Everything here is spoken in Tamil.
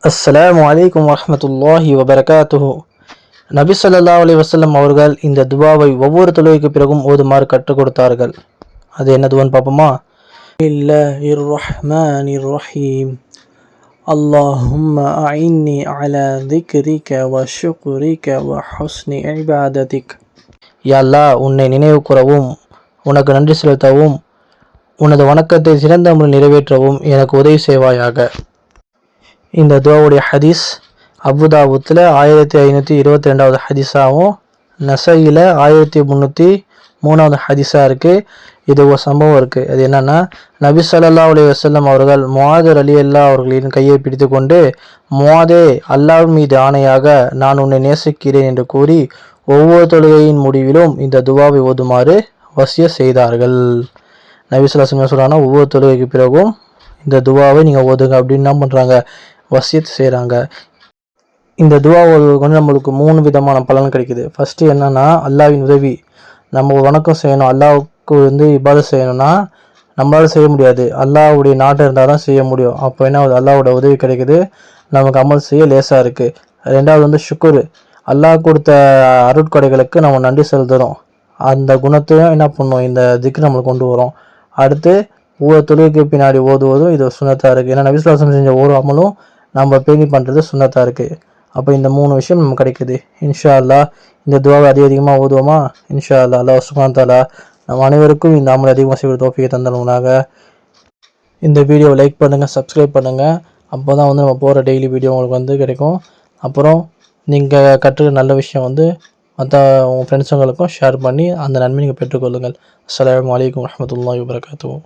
அஸ்ஸலாமு அலைக்கும் வரஹ்மத்துல்லாஹி வபரகாத்துஹு. நபி ஸல்லல்லாஹு அலைஹி வஸல்லம் அவர்கள் இந்த துவாவை ஒவ்வொரு தொழுகைக்கு பிறகும் ஓதுமாறு கற்றுக் கொடுத்தார்கள். அது என்ன துவான்னு பார்ப்போமா? பிஸ்மில்லாஹிர் ரஹ்மானிர் ரஹீம். அல்லாஹும்ம அஇன்னி அலா திக்ரிக வ ஷுக்ரிக வ ஹுஸ்னி இபாததிக். யா அல்லாஹ், உன்னை நினைவு கூறவும் உனக்கு நன்றி செலுத்தவும் உனது வணக்கத்தை சிறந்த முறையில் நிறைவேற்றவும் எனக்கு உதவி செய்வாயாக. இந்த துவாவுடைய ஹதீஸ் அபுதாபுத்தில் 1522வது ஹதீஸாகவும் நசையில் 1303வது ஹதீஸாக இருக்குது. இது ஒரு சம்பவம் இருக்குது. அது என்னென்னா, நபி ஸல்லல்லாஹு அலைஹி வஸல்லம் அவர்கள் முஆத் ரலியல்லாஹு அவர்களின் கையை பிடித்து கொண்டு, முஆதே, அல்லாஹ் மீது ஆணையாக நான் உன்னை நேசிக்கிறேன் என்று கூறி ஒவ்வொரு தொழுகையின் முடிவிலும் இந்த துவாவை ஓதுமாறு வசிய செய்தார்கள். நபி ஸல்லல்லாஹு அலைஹி வஸல்லம் சொல்கிறாங்கன்னா, ஒவ்வொரு தொழுகைக்கு பிறகும் இந்த துவாவை நீங்கள் ஓதுங்க அப்படின்னு என்ன பண்ணுறாங்க, வசியத் செய்கிறாங்க. இந்த துவா ஓதுவதற்கு வந்து நம்மளுக்கு 3 விதமான பலன் கிடைக்குது. ஃபஸ்ட்டு என்னென்னா, அல்லாஹ்வின் உதவி. நம்ம வணக்கம் செய்யணும், அல்லாஹ்வுக்கு வந்து இபாதத் செய்யணும்னா நம்மளால செய்ய முடியாது, அல்லாஹ்வுடைய நாட்டம் இருந்தால் தான் செய்ய முடியும். அப்போ என்ன ஆகுது, அல்லாஹ்வோட உதவி கிடைக்குது, நமக்கு அமல் செய்ய லேசாக இருக்குது. ரெண்டாவது வந்து ஷுக்குரு, அல்லாஹ் கொடுத்த அருட்கொடைகளுக்கு நம்ம நன்றி செலுத்துகிறோம். அந்த குணத்தையும் என்ன பண்ணணும், இந்த திக்ர் நம்மளுக்கு கொண்டு வரும். அடுத்து ஒவ்வொரு தொழுகைக்கு பின்னாடி ஓதுவதும் இது சுன்னத்தாக இருக்குது. ஏன்னா நபி ஸல்லல்லாஹு அலைஹி வஸல்லம் செஞ்ச ஒரு அமலும் நம்ம பேணி பண்ணுறது சுன்னத்தாக இருக்குது. அப்போ இந்த 3 விஷயம் நமக்கு கிடைக்குது. இன்ஷா அல்லாஹ் இந்த துவாவை அதிகமாக ஓதுவோமா? இன்ஷா அல்லாஹ். அல்லாஹ் சுப்ஹானஹு வ தஆலா நம்ம அனைவருக்கும் இந்த அமலை அதிகமாக செய்ய தௌஃபீக் தந்தருவனாக. இந்த வீடியோவை லைக் பண்ணுங்கள், சப்ஸ்கிரைப் பண்ணுங்கள். அப்போ தான் வந்து நம்ம போகிற டெய்லி வீடியோ உங்களுக்கு வந்து கிடைக்கும். அப்புறம் நீங்கள் கற்றுக்க நல்ல விஷயம் வந்து மற்ற உங்கள் ஃப்ரெண்ட்ஸுங்களுக்கும் ஷேர் பண்ணி அந்த நன்மை நீங்கள் பெற்றுக்கொள்ளுங்கள். அஸ்ஸலாமு அலைக்கும் வரஹ்மத்துல்லாஹி வபரகாத்துஹு.